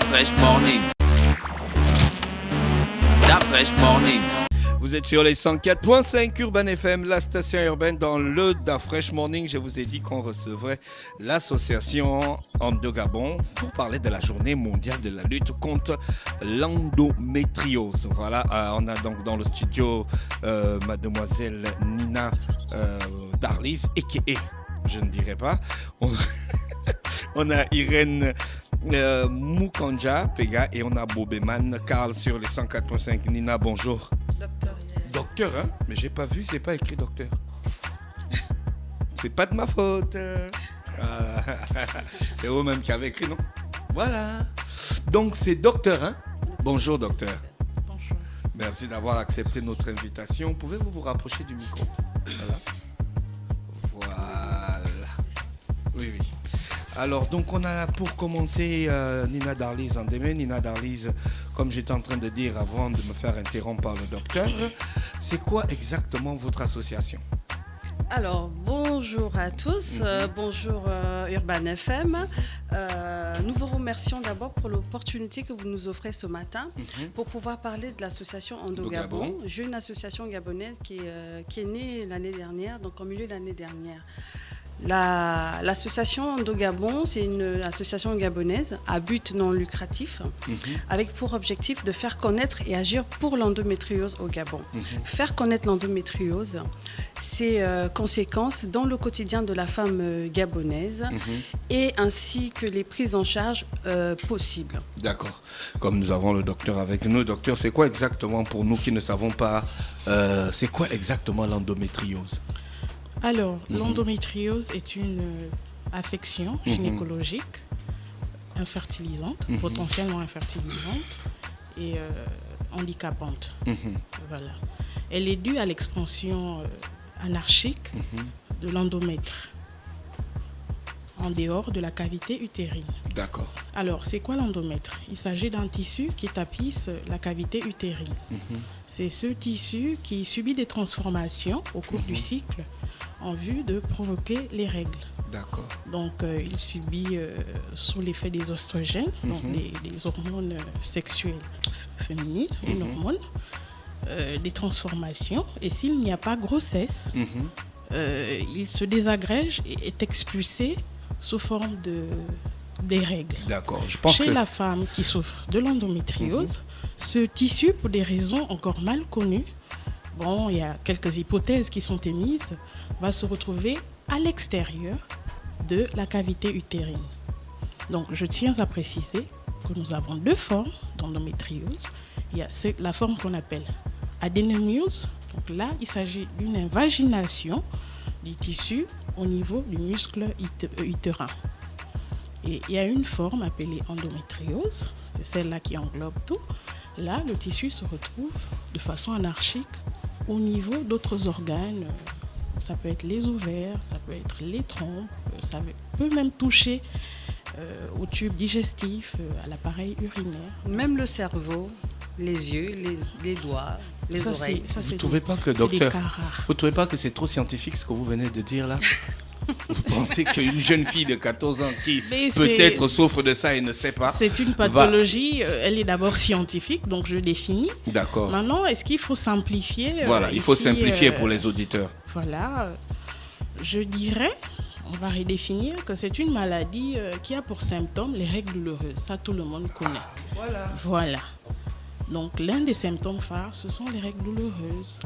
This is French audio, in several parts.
Fresh Morning. Fresh Morning. Vous êtes sur les 104.5 Urban FM, la station urbaine dans le Da Fresh Morning. Je vous ai dit qu'on recevrait l'association Endo Gabon pour parler de la journée mondiale de la lutte contre l'endométriose. Voilà, on a donc dans le studio mademoiselle Nina Darlis, a.k.a. je ne dirais pas. On a Irène Mukanja, Pega, et on a Bobeman Karl sur les 104.5. Nina, bonjour. Docteur, hein? Mais j'ai pas vu, c'est pas écrit docteur. C'est pas de ma faute. C'est vous-même qui avez écrit, non? Voilà. Donc c'est docteur, hein? Bonjour docteur. Bonjour. Merci d'avoir accepté notre invitation. Pouvez-vous vous rapprocher du micro? Voilà. Oui. Alors, donc, on a pour commencer Nina Darlis en demain. Nina Darlis, comme j'étais en train de dire avant de me faire interrompre par le docteur, c'est quoi exactement votre association? Alors, bonjour à tous, bonjour Urban FM. Nous vous remercions d'abord pour l'opportunité que vous nous offrez ce matin pour pouvoir parler de l'association Endo Gabon, jeune association gabonaise qui est née l'année dernière, donc au milieu de l'année dernière. L'association Endo Gabon, c'est une association gabonaise à but non lucratif avec pour objectif de faire connaître et agir pour l'endométriose au Gabon. Faire connaître l'endométriose, ses conséquences dans le quotidien de la femme gabonaise et ainsi que les prises en charge possibles. D'accord. Comme nous avons le docteur avec nous, docteur, c'est quoi exactement pour nous qui ne savons pas, c'est quoi exactement l'endométriose? Alors, l'endométriose est une affection gynécologique infertilisante, potentiellement infertilisante et handicapante. Voilà. Elle est due à l'expansion anarchique de l'endomètre en dehors de la cavité utérine. D'accord. Alors, c'est quoi l'endomètre? Il s'agit d'un tissu qui tapisse la cavité utérine. C'est ce tissu qui subit des transformations au cours du cycle en vue de provoquer les règles. D'accord. Donc, il subit, sous l'effet des oestrogènes, donc des hormones sexuelles féminines, une hormone, des transformations. Et s'il n'y a pas grossesse, il se désagrège et est expulsé sous forme des règles. D'accord. Chez la femme qui souffre de l'endométriose, ce tissu, pour des raisons encore mal connues, bon, il y a quelques hypothèses qui sont émises, va se retrouver à l'extérieur de la cavité utérine. Donc, je tiens à préciser que nous avons deux formes d'endométriose. Il y a la forme qu'on appelle adénomiose. Donc là, il s'agit d'une invagination du tissu au niveau du muscle utérin. Et il y a une forme appelée endométriose, c'est celle-là qui englobe tout. Là, le tissu se retrouve de façon anarchique au niveau d'autres organes. Ça peut être les ovaires, ça peut être les trompes, ça peut même toucher au tube digestif, à l'appareil urinaire. Même le cerveau, les yeux, les doigts, les oreilles. Vous ne trouvez pas que, docteur, vous trouvez pas que c'est trop scientifique ce que vous venez de dire là? Vous pensez qu'une jeune fille de 14 ans qui peut-être souffre de ça et ne sait pas? C'est une pathologie, elle est d'abord scientifique, donc je définis. D'accord. Maintenant, est-ce qu'il faut simplifier? Voilà, il faut simplifier pour les auditeurs. Voilà, je dirais, on va redéfinir que c'est une maladie qui a pour symptômes les règles douloureuses. Ça, tout le monde connaît. Voilà. Donc, l'un des symptômes phares, ce sont les règles douloureuses.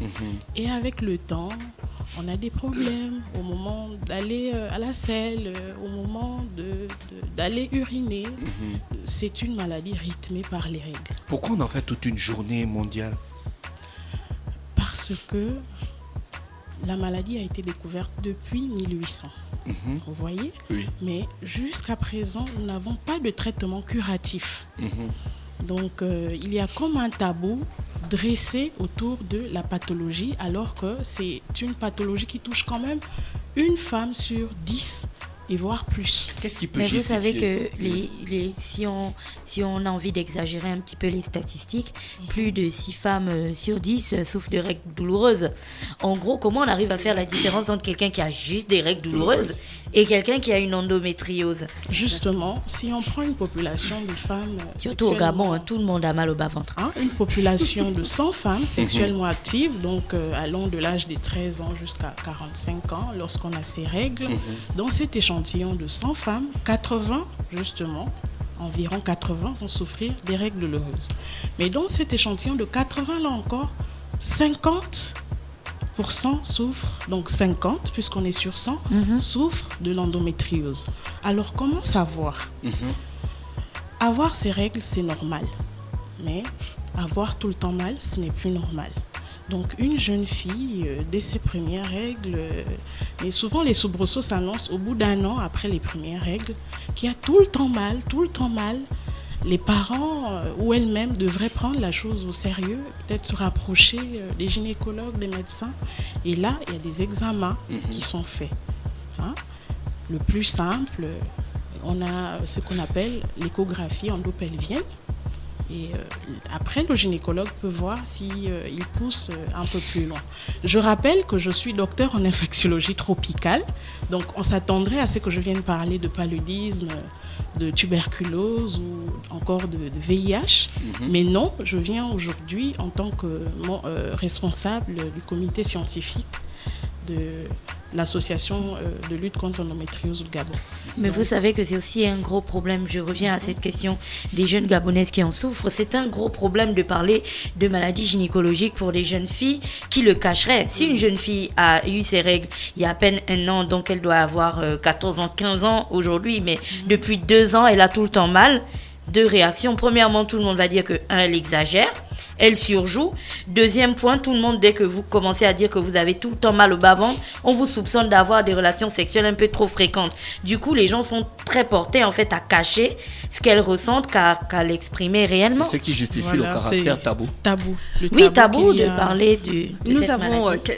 Et avec le temps, on a des problèmes au moment d'aller à la selle, au moment d'aller uriner. C'est une maladie rythmée par les règles. Pourquoi on en fait toute une journée mondiale? Parce que la maladie a été découverte depuis 1800. Vous voyez? Oui. Mais jusqu'à présent, nous n'avons pas de traitement curatif. Donc, il y a comme un tabou dressé autour de la pathologie, alors que c'est une pathologie qui touche quand même une femme sur 10 et voire plus. Qu'est-ce qui peut justifier? Vous savez que si on a envie d'exagérer un petit peu les statistiques, plus de 6 femmes sur 10 souffrent de règles douloureuses. En gros, comment on arrive à faire la différence entre quelqu'un qui a juste des règles douloureuses et quelqu'un qui a une endométriose. Justement, si on prend une population de femmes... Surtout au Gabon, hein, tout le monde a mal au bas-ventre. Une population de 100 femmes sexuellement actives, donc allant de l'âge des 13 ans jusqu'à 45 ans, lorsqu'on a ces règles. Dans cet échantillon de 100 femmes, 80, justement, environ 80 vont souffrir des règles douloureuses. Mais dans cet échantillon de 80, là encore, 50% souffrent, donc 50, puisqu'on est sur 100, souffrent de l'endométriose. Alors, comment savoir? Avoir ces règles, c'est normal. Mais avoir tout le temps mal, ce n'est plus normal. Donc, une jeune fille, dès ses premières règles, et souvent les soubresauts s'annoncent au bout d'un an après les premières règles, qui a tout le temps mal, les parents ou elles-mêmes devraient prendre la chose au sérieux, peut-être se rapprocher des gynécologues, des médecins. Et là, il y a des examens qui sont faits. Le plus simple, on a ce qu'on appelle l'échographie endopelvienne. Et après, le gynécologue peut voir s'il pousse un peu plus loin. Je rappelle que je suis docteur en infectiologie tropicale. Donc, on s'attendrait à ce que je vienne parler de paludisme, de tuberculose ou encore de VIH. Mais non, je viens aujourd'hui en tant que responsable du comité scientifique de l'association de lutte contre l'endométriose au Gabon. Mais vous savez que c'est aussi un gros problème, je reviens à cette question des jeunes Gabonaises qui en souffrent, c'est un gros problème de parler de maladies gynécologiques pour les jeunes filles qui le cacheraient. Si une jeune fille a eu ses règles il y a à peine un an, donc elle doit avoir 14 ans, 15 ans aujourd'hui, mais depuis 2 ans, elle a tout le temps mal. 2 réactions. Premièrement, tout le monde va dire que, elle exagère, elle surjoue. Deuxième point, tout le monde, dès que vous commencez à dire que vous avez tout le temps mal au bas-ventre, on vous soupçonne d'avoir des relations sexuelles un peu trop fréquentes. Du coup, les gens sont très portés en fait à cacher ce qu'elles ressentent qu'à l'exprimer réellement. C'est ce qui justifie le caractère tabou. Oui, tabou de parler de Nous cette avons maladie.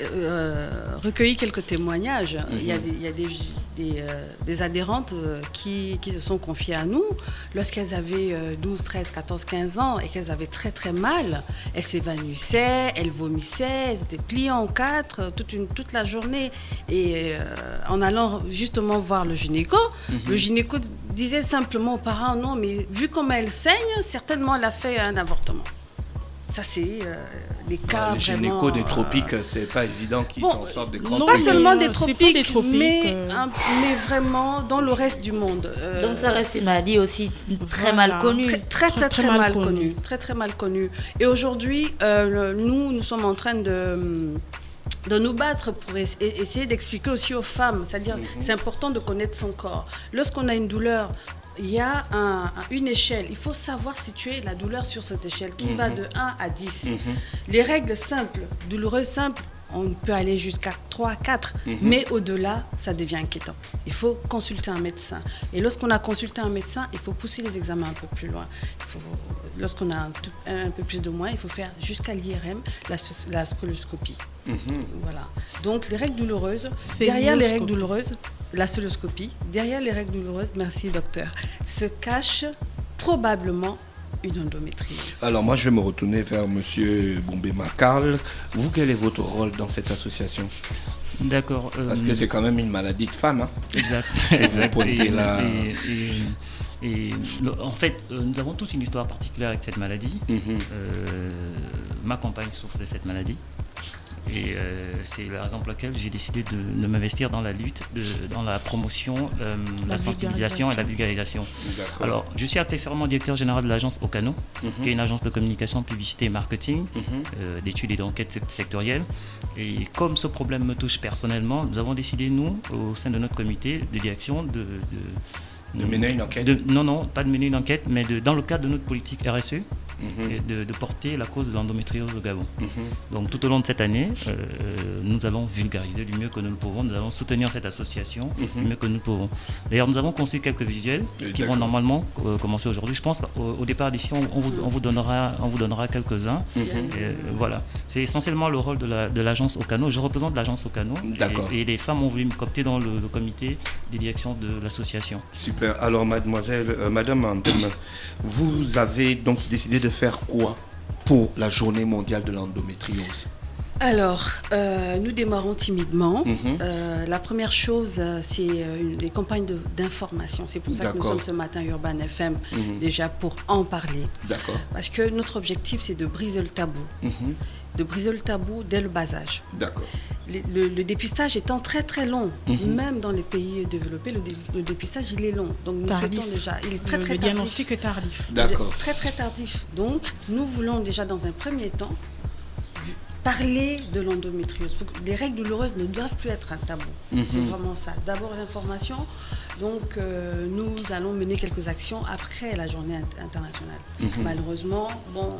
recueilli quelques témoignages. Il y a des adhérentes qui se sont confiées à nous. Lorsqu'elles avaient 12, 13, 14, 15 ans et qu'elles avaient très très mal, elles s'évanouissaient, elles vomissaient, elles étaient pliées en 4 toute la journée. Et en allant justement voir le gynéco disait simplement aux parents, non mais vu comment elle saigne, certainement elle a fait un avortement. Ça, c'est les cas les vraiment... gynécos des tropiques, c'est pas évident qu'ils s'en sortent des grands... Pas seulement des tropiques, mais vraiment dans le reste du monde. Donc ça reste une maladie aussi très mal connue. Très mal connue. Très mal connue. Et aujourd'hui, nous sommes en train de nous battre pour essayer d'expliquer aussi aux femmes. C'est-à-dire, c'est important de connaître son corps. Lorsqu'on a une douleur, il y a une échelle. Il faut savoir situer la douleur sur cette échelle qui va de 1 à 10. Les règles simples, douloureuses simples, on peut aller jusqu'à 3, 4. Mais au-delà, ça devient inquiétant. Il faut consulter un médecin. Et lorsqu'on a consulté un médecin, il faut pousser les examens un peu plus loin. Lorsqu'on a un peu plus de moyens, il faut faire jusqu'à l'IRM, la scoloscopie. Voilà. Donc, les règles douloureuses, derrière les règles douloureuses, la cystoscopie, derrière les règles douloureuses, merci docteur, se cache probablement une endométriose. Alors moi, je vais me retourner vers monsieur Bombema Karl. Vous, quel est votre rôle dans cette association? D'accord. Parce que c'est quand même une maladie de femme. Hein. Exact. En fait, nous avons tous une histoire particulière avec cette maladie. Ma compagne souffre de cette maladie. Et c'est la raison pour laquelle j'ai décidé de m'investir dans la lutte, dans la promotion, la sensibilisation et la vulgarisation. Alors, je suis accessoirement directeur général de l'agence Ocano, qui est une agence de communication, publicité et marketing, d'études et d'enquêtes sectorielles. Et comme ce problème me touche personnellement, nous avons décidé, nous, au sein de notre comité de direction, de mener une enquête. Non, pas de mener une enquête, mais dans le cadre de notre politique RSE, de porter la cause de l'endométriose au Gabon. Donc tout au long de cette année, nous allons vulgariser du mieux que nous le pouvons, nous allons soutenir cette association du mieux que nous le pouvons. D'ailleurs, nous avons construit quelques visuels qui vont normalement commencer aujourd'hui. Je pense qu'au départ d'ici, on vous donnera quelques-uns. Voilà. C'est essentiellement le rôle de l'agence Ocano. Je représente l'agence Ocano et les femmes ont voulu me coopter dans le comité de direction de l'association. Super. Alors, Madame Andem, vous avez donc décidé de faire quoi pour la journée mondiale de l'endométriose? Alors, nous démarrons timidement. La première chose, c'est les campagnes d'information. C'est pour ça que nous D'accord. sommes ce matin Urban FM, déjà pour en parler. D'accord. Parce que notre objectif, c'est de briser le tabou. De briser le tabou dès le bas âge. D'accord. Le dépistage étant très très long, même dans les pays développés, le dépistage il est long. Donc nous Tardif. souhaitons déjà, il est très très Le tardif. diagnostic est tardif. D'accord. Très très tardif. Donc nous voulons déjà dans un premier temps parler de l'endométriose. Les règles douloureuses ne doivent plus être un tabou. C'est vraiment ça. D'abord l'information. Donc nous allons mener quelques actions après la journée internationale. Malheureusement, bon...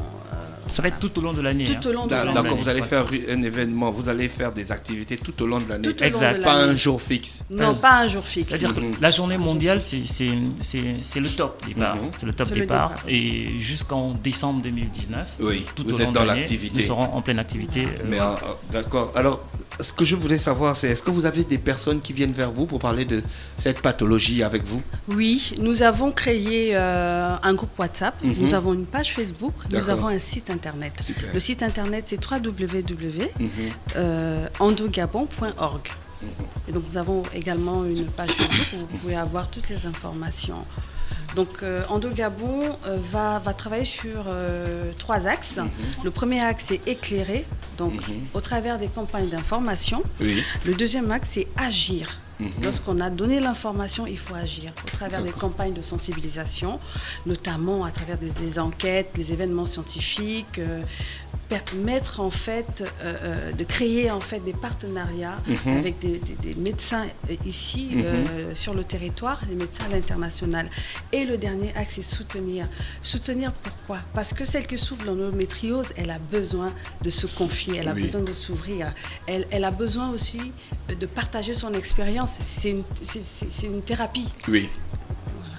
Ça va être tout au long de l'année. tout au long de l'année. D'accord, vous allez Ouais. faire un événement, vous allez faire des activités tout au long de l'année. Tout au long Exact. de Pas l'année. un jour fixe. Non, pas un jour fixe. C'est-à-dire que la journée mondiale, c'est le top départ. C'est le top C'est le départ. départ. Et jusqu'en décembre 2019, Oui, tout vous au êtes long dans de l'année, l'activité. nous serons en pleine activité. Mais d'accord. Alors, ce que je voulais savoir, c'est est-ce que vous avez des personnes qui viennent vers vous pour parler de cette pathologie avec vous? Oui, nous avons créé un groupe WhatsApp, nous avons une page Facebook, nous D'accord. avons un site internet. Super. Le site internet c'est www.endogabon.org. Et donc nous avons également une page Facebook où vous pouvez avoir toutes les informations. Donc Endogabon va travailler sur 3 axes. Le premier axe c'est éclairer, donc au travers des campagnes d'information. Oui. Le deuxième axe c'est agir. Lorsqu'on a donné l'information, il faut agir au travers des D'accord. campagnes de sensibilisation, notamment à travers des enquêtes, des événements scientifiques, permettre en fait de créer en fait des partenariats avec des médecins ici sur le territoire, des médecins à l'international. Et le dernier axe c'est soutenir. Soutenir pourquoi? Parce que celle qui souffre de l'endométriose, elle a besoin de se confier, elle a Oui. besoin de s'ouvrir, elle a besoin aussi de partager son expérience. C'est une thérapie. Oui.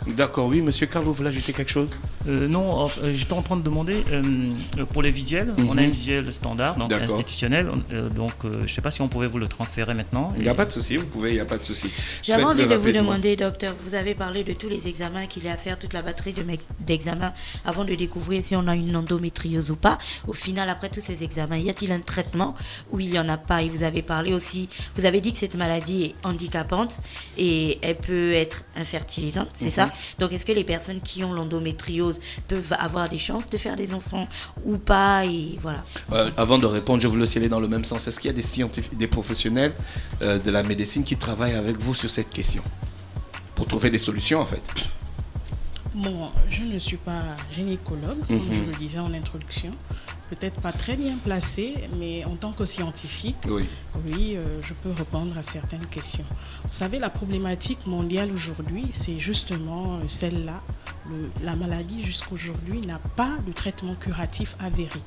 D'accord, oui, monsieur Carlo, vous voulez ajouter quelque chose? Non, j'étais en train de demander pour les visuels. On a un visuel standard, donc D'accord. institutionnel. Donc, je ne sais pas si on pouvait vous le transférer maintenant. Il n'y a pas de souci, vous pouvez, il n'y a pas de souci. J'avais Faites-le envie de vous rapidement. demander, docteur, vous avez parlé de tous les examens qu'il y a à faire, toute la batterie d'examens avant de découvrir si on a une endométriose ou pas. Au final, après tous ces examens, y a-t-il un traitement ou il n'y en a pas? Et vous avez parlé aussi, vous avez dit que cette maladie est handicapante et elle peut être infertilisante, c'est ça? Donc, est-ce que les personnes qui ont l'endométriose peuvent avoir des chances de faire des enfants ou pas? Et voilà. Avant de répondre, je voulais aussi aller dans le même sens. Est-ce qu'il y a des scientifiques, des professionnels de la médecine qui travaillent avec vous sur cette question pour trouver des solutions en fait? Bon, je ne suis pas gynécologue, comme je le disais en introduction. Peut-être pas très bien placée, mais en tant que scientifique, Oui. oui, je peux répondre à certaines questions. Vous savez, la problématique mondiale aujourd'hui, c'est justement celle-là. La maladie, jusqu'aujourd'hui, n'a pas de traitement curatif avéré.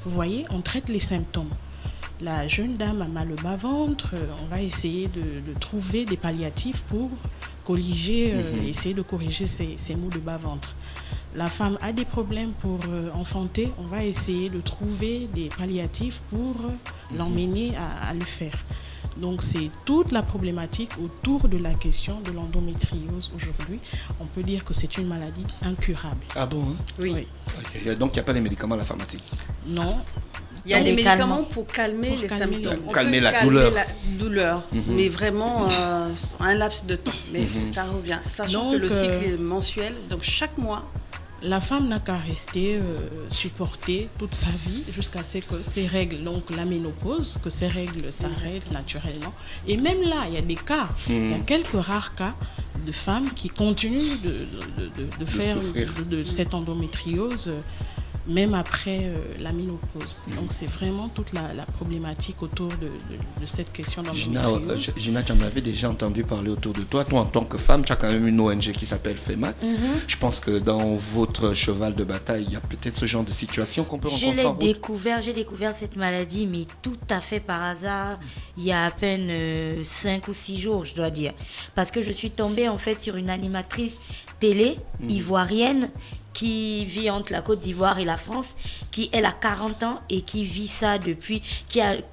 Vous voyez, on traite les symptômes. La jeune dame a mal au bas-ventre, on va essayer de trouver des palliatifs pour corriger, essayer de corriger ces maux de bas-ventre. La femme a des problèmes pour enfanter, on va essayer de trouver des palliatifs pour l'emmener à le faire. Donc c'est toute la problématique autour de la question de l'endométriose aujourd'hui. On peut dire que c'est une maladie incurable. Ah bon hein? Oui. Ok. Donc il n'y a pas les médicaments à la pharmacie? Non. Il y a Pour des les médicaments calmants. pour calmer les calmer symptômes. le- On calmer peut la douleur. la douleur, mais vraiment un laps de temps. Mais ça revient. Sachant que Donc, le cycle est mensuel, donc chaque mois. La femme n'a qu'à rester supporter toute sa vie jusqu'à ce que ses règles, donc la ménopause, que ces règles s'arrêtent naturellement. Et même là, il y a des cas, il y a quelques rares cas de femmes qui continuent de faire souffrir. de cette endométriose même après la ménopause. Donc c'est vraiment toute la problématique autour de cette question d'endométriose. Gina, tu en avais déjà entendu parler autour de toi. Toi, en tant que femme, tu as quand même une ONG qui s'appelle FEMAC. Je pense que dans votre cheval de bataille, il y a peut-être ce genre de situation qu'on peut rencontrer en route. J'ai découvert cette maladie, mais tout à fait par hasard, il y a à peine 5 ou 6 jours, je dois dire. Parce que je suis tombée en fait sur une animatrice télé ivoirienne qui vit entre la Côte d'Ivoire et la France, qui elle a 40 ans et qui vit ça depuis,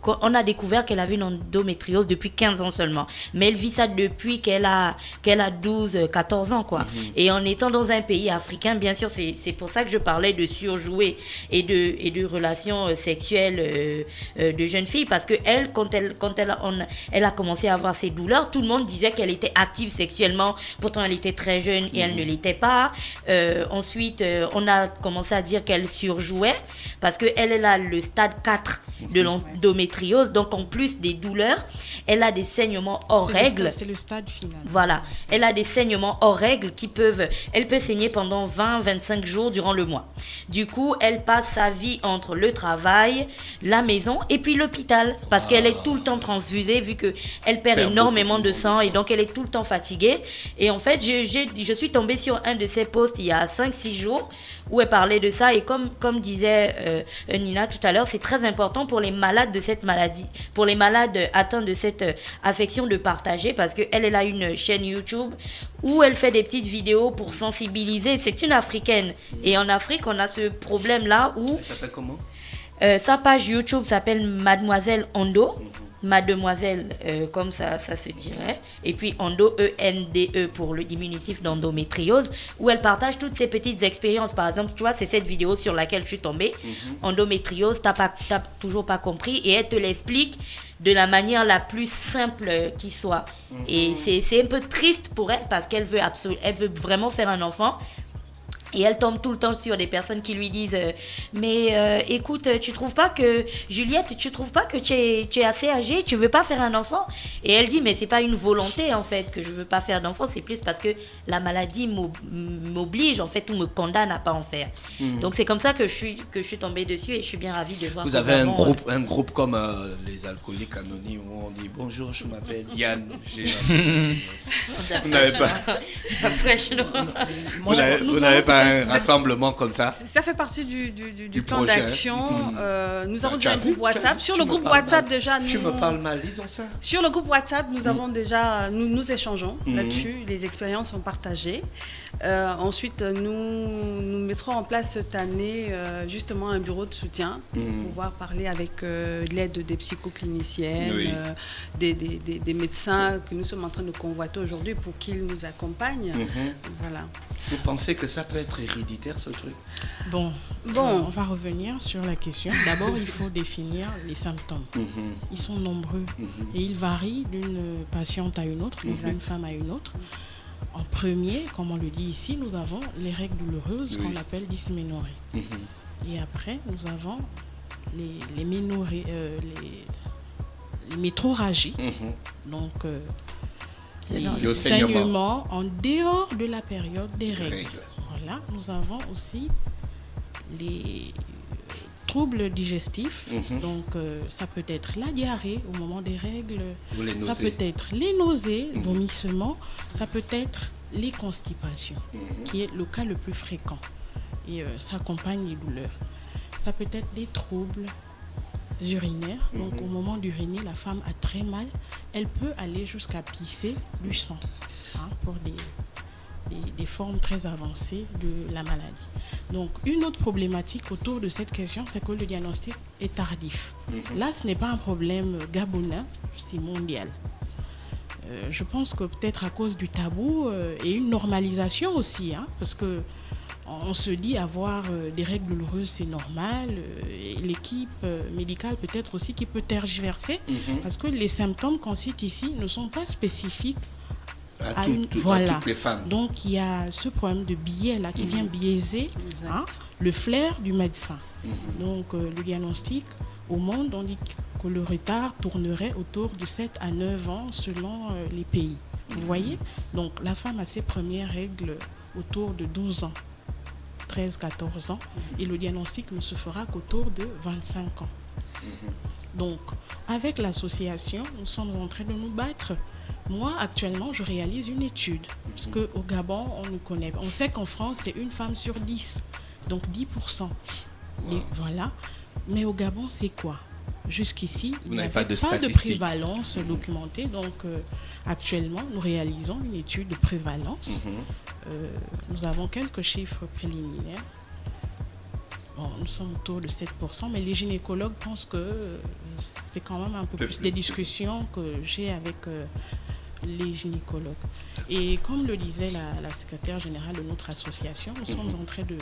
on a découvert qu'elle avait une endométriose depuis 15 ans seulement, mais elle vit ça depuis qu'elle a 12-14 ans quoi. Et en étant dans un pays africain, bien sûr, c'est pour ça que je parlais de surjouer et de relations sexuelles de jeunes filles, parce que elle, quand elle a commencé à avoir ses douleurs, tout le monde disait qu'elle était active sexuellement, pourtant elle était très jeune et elle ne l'était pas. Ensuite, on a commencé à dire qu'elle surjouait, parce qu'elle a le stade 4 de l'endométriose, donc en plus des douleurs, elle a des saignements hors règles. C'est le stade final. Voilà, elle a des saignements hors règles elle peut saigner pendant 20-25 jours durant le mois. Du coup, elle passe sa vie entre le travail, la maison et puis l'hôpital, parce qu'elle est tout le temps transfusée, vu qu'elle perd énormément de sang et donc elle est tout le temps fatiguée. Et en fait, je suis tombée sur un de ses posts il y a 5-6 jours où elle parlait de ça, et comme disait Nina tout à l'heure, c'est très important pour les malades de cette maladie, pour les malades atteints de cette affection, de partager, parce qu'elle a une chaîne YouTube où elle fait des petites vidéos pour sensibiliser. C'est une Africaine, et en Afrique on a ce problème là où... Elle s'appelle comment? Sa page YouTube s'appelle Mademoiselle Ondo. Mademoiselle, comme ça se dirait, et puis Endo, E-N-D-E pour le diminutif d'endométriose, où elle partage toutes ses petites expériences. Par exemple, tu vois, c'est cette vidéo sur laquelle je suis tombée. Endométriose, t'as toujours pas compris, et elle te l'explique de la manière la plus simple qui soit. Et c'est un peu triste pour elle, parce qu'elle veut vraiment faire un enfant. Et elle tombe tout le temps sur des personnes qui lui disent mais écoute, tu trouves pas que Juliette, tu trouves pas que tu es assez âgée, tu veux pas faire un enfant? Et elle dit mais c'est pas une volonté en fait que je veux pas faire d'enfant, c'est plus parce que la maladie m'oblige en fait, ou me condamne à pas en faire. Donc c'est comme ça que je suis tombée dessus, et je suis bien ravie de voir. Vous avez un groupe comme les alcooliques anonymes où on dit bonjour, je m'appelle Diane. Vous n'avez pas. Vous n'avez pas un rassemblement comme ça? Ça fait partie du plan projet. d'action. Nous avons déjà un groupe WhatsApp. Sur le groupe WhatsApp, déjà, Tu me parles mal, disons ça. Sur le groupe WhatsApp, nous avons déjà, nous échangeons là-dessus. Les expériences sont partagées. Ensuite, nous mettrons en place cette année justement un bureau de soutien pour pouvoir parler avec l'aide des psychocliniciennes, des médecins que nous sommes en train de convoiter aujourd'hui pour qu'ils nous accompagnent. Voilà. Vous pensez que ça peut être héréditaire, ce truc? Bon, on va revenir sur la question. D'abord, il faut définir les symptômes. Ils sont nombreux et ils varient d'une patiente à une autre, d'une femme à une autre. En premier, comme on le dit ici, nous avons les règles douloureuses qu'on appelle dysménorrhée. Et après, nous avons les métrorragies. Donc, le saignement en dehors de la période des règles. Voilà, nous avons aussi les troubles digestifs. Donc, ça peut être la diarrhée au moment des règles, ça peut être les nausées, vomissements, ça peut être les constipations, qui est le cas le plus fréquent. Et ça accompagne les douleurs. Ça peut être des troubles urinaires. Donc, au moment d'uriner, la femme a très mal. Elle peut aller jusqu'à pisser du sang pour des formes très avancées de la maladie. Donc, une autre problématique autour de cette question, c'est que le diagnostic est tardif. Là, ce n'est pas un problème gabonais, c'est mondial. Je pense que peut-être à cause du tabou et une normalisation aussi, parce que on se dit avoir des règles douloureuses, c'est normal. Et l'équipe médicale peut-être aussi qui peut tergiverser, parce que les symptômes qu'on cite ici ne sont pas spécifiques à toutes les femmes. Donc il y a ce problème de biais là qui vient biaiser le flair du médecin. Donc le diagnostic au monde, on dit que le retard tournerait autour de 7 à 9 ans selon les pays. Vous voyez? Donc la femme a ses premières règles autour de 12 ans. 13-14 ans, et le diagnostic ne se fera qu'autour de 25 ans. Donc, avec l'association, nous sommes en train de nous battre. Moi, actuellement, je réalise une étude, parce qu'au Gabon, on nous connaît. On sait qu'en France, c'est une femme sur 10, donc 10%. Et voilà. Mais au Gabon, c'est quoi? Jusqu'ici, Vous il n'y n'avez avait pas de pas de statistiques. prévalence documentée. Donc, actuellement, nous réalisons une étude de prévalence. Nous avons quelques chiffres préliminaires. Bon, nous sommes autour de 7%, mais les gynécologues pensent que c'est quand même un peu plus des discussions que j'ai avec les gynécologues. Et comme le disait la secrétaire générale de notre association, nous sommes en train de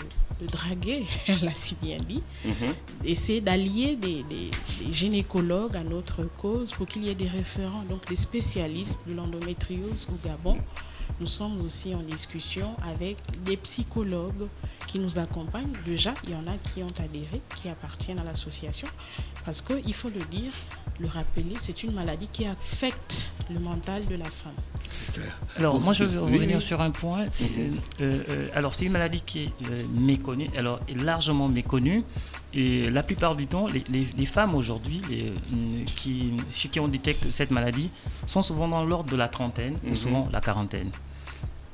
draguer, elle l'a si bien dit, essayer d'allier des gynécologues à notre cause pour qu'il y ait des référents, donc des spécialistes de l'endométriose au Gabon. Nous sommes aussi en discussion avec des psychologues qui nous accompagnent. Déjà, il y en a qui ont adhéré, qui appartiennent à l'association. Parce qu'il faut le dire, le rappeler, c'est une maladie qui affecte le mental de la femme. C'est clair. Alors, moi, je veux revenir oui. sur un point. Alors, c'est une maladie qui est méconnue, alors largement méconnue. Et la plupart du temps, les femmes aujourd'hui chez qui on détecte cette maladie sont souvent dans l'ordre de la trentaine ou souvent la quarantaine.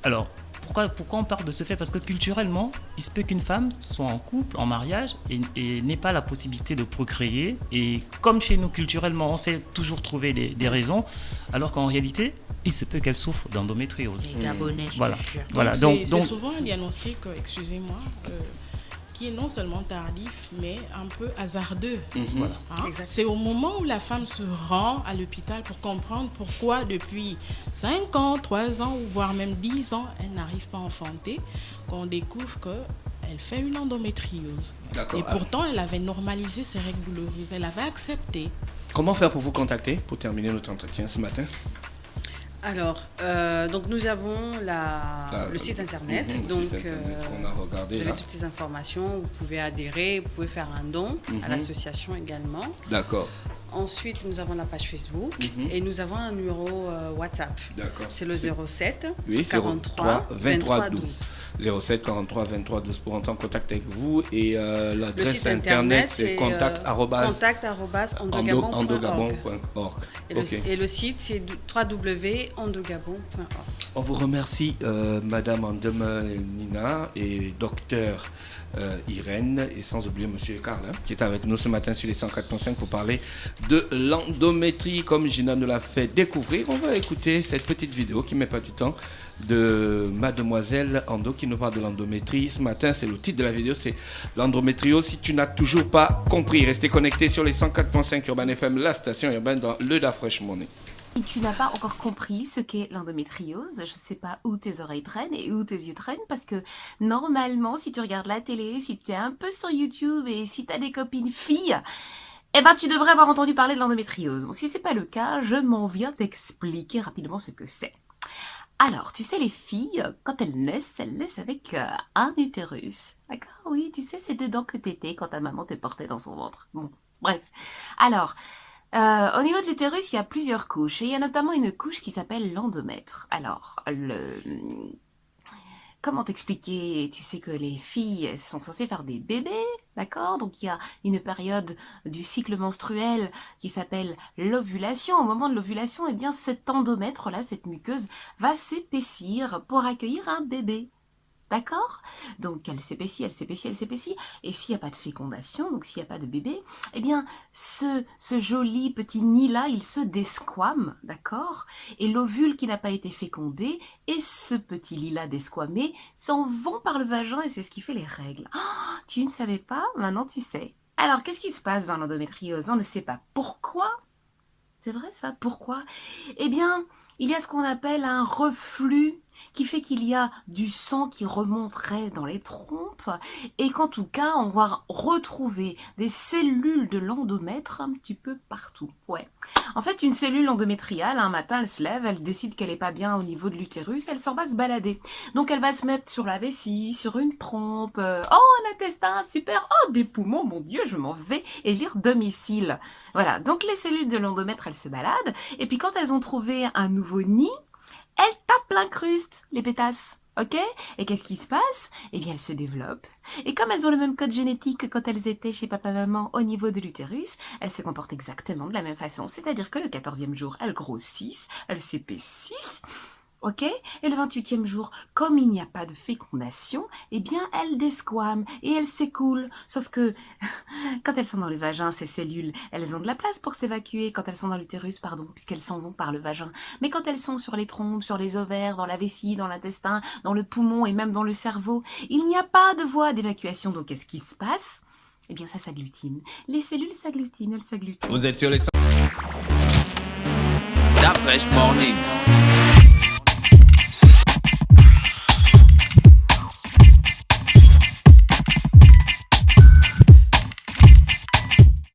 Alors, pourquoi on parle de ce fait? Parce que culturellement, il se peut qu'une femme soit en couple, en mariage, et n'ait pas la possibilité de procréer. Et comme chez nous, culturellement, on sait toujours trouver des raisons, alors qu'en réalité, il se peut qu'elle souffre d'endométriose. Les Gabonais, je Voilà. te jure. Voilà. C'est Donc, souvent un diagnostic, excusez-moi, qui est non seulement tardif, mais un peu hasardeux. voilà. Hein. C'est au moment où la femme se rend à l'hôpital pour comprendre pourquoi depuis 5 ans, 3 ans, ou voire même 10 ans, elle n'arrive pas à enfanter, qu'on découvre qu'elle fait une endométriose. D'accord. Et pourtant, elle avait normalisé ses règles douloureuses. Elle avait accepté. Comment faire pour vous contacter pour terminer notre entretien ce matin? Alors, donc nous avons le site internet. Donc, site internet qu'on a regardé vous avez là. toutes les informations. Vous pouvez adhérer, vous pouvez faire un don à l'association également. D'accord. Ensuite, nous avons la page Facebook et nous avons un numéro WhatsApp. D'accord. C'est le 07 Oui, 43 23 12. 07 43 23 12 pour entrer en contact avec vous. Et Le l'adresse site internet, c'est contact@andogabon.org. Ok. Et le site, c'est www.andogabon.org. On vous remercie, Madame Andem Nina et Docteur Irène, et sans oublier Monsieur Karl, qui est avec nous ce matin sur les 104.5 pour parler de l'endométrie, comme Gina nous l'a fait découvrir. On va écouter cette petite vidéo qui ne met pas du temps de Mademoiselle Ando qui nous parle de l'endométrie. Ce matin, c'est le titre de la vidéo, c'est l'endométriose. Si tu n'as toujours pas compris, restez connectés sur les 104.5 Urban FM, la station urbaine dans le Da Fresh Morning. Si tu n'as pas encore compris ce qu'est l'endométriose, je ne sais pas où tes oreilles traînent et où tes yeux traînent, parce que normalement, si tu regardes la télé, si tu es un peu sur YouTube et si tu as des copines filles, eh ben, tu devrais avoir entendu parler de l'endométriose. Bon, si ce n'est pas le cas, je m'en viens t'expliquer rapidement ce que c'est. Alors, tu sais, les filles, quand elles naissent avec un utérus. D'accord? Oui, tu sais, c'est dedans que t'étais quand ta maman te portait dans son ventre. Bon, bref. Alors, au niveau de l'utérus, il y a plusieurs couches. Et il y a notamment une couche qui s'appelle l'endomètre. Alors, comment t'expliquer? Tu sais que les filles sont censées faire des bébés, d'accord? Donc il y a une période du cycle menstruel qui s'appelle l'ovulation. Au moment de l'ovulation, eh bien cet endomètre-là, cette muqueuse, va s'épaissir pour accueillir un bébé. D'accord? Donc elle s'épaissit, elle s'épaissit, elle s'épaissit. Et s'il n'y a pas de fécondation, donc s'il n'y a pas de bébé, eh bien ce joli petit nid-là, il se desquame, d'accord? Et l'ovule qui n'a pas été fécondé et ce petit lit-là desquamé s'en vont par le vagin et c'est ce qui fait les règles. Oh, tu ne savais pas? Maintenant tu sais. Alors qu'est-ce qui se passe dans l'endométriose? On ne sait pas pourquoi. C'est vrai ça? Pourquoi? Eh bien, il y a ce qu'on appelle un reflux qui fait qu'il y a du sang qui remonterait dans les trompes et qu'en tout cas, on va retrouver des cellules de l'endomètre un petit peu partout. Ouais. En fait, une cellule endométriale, un matin, elle se lève, elle décide qu'elle n'est pas bien au niveau de l'utérus, elle s'en va se balader. Donc, elle va se mettre sur la vessie, sur une trompe. Oh, un intestin, super. Oh, des poumons, mon Dieu, je m'en vais élire domicile. Voilà. Donc, les cellules de l'endomètre, elles se baladent. Et puis, quand elles ont trouvé un nouveau nid, elles tapent l'incruste, les pétasses, ok? Et qu'est-ce qui se passe? Eh bien, elles se développent. Et comme elles ont le même code génétique que quand elles étaient chez papa-maman au niveau de l'utérus, elles se comportent exactement de la même façon. C'est-à-dire que le 14e jour, elles grossissent, elles s'épaississent. Ok? Et le 28e jour, comme il n'y a pas de fécondation, eh bien, elles desquament et elles s'écoulent. Sauf que, quand elles sont dans le vagin, ces cellules, elles ont de la place pour s'évacuer. Quand elles sont dans l'utérus, pardon, puisqu'elles s'en vont par le vagin. Mais quand elles sont sur les trompes, sur les ovaires, dans la vessie, dans l'intestin, dans le poumon et même dans le cerveau, il n'y a pas de voie d'évacuation. Donc, qu'est-ce qui se passe? Eh bien, ça s'agglutine. Les cellules s'agglutinent, elles s'agglutinent. Vous êtes sur les... Stop Fresh Morning.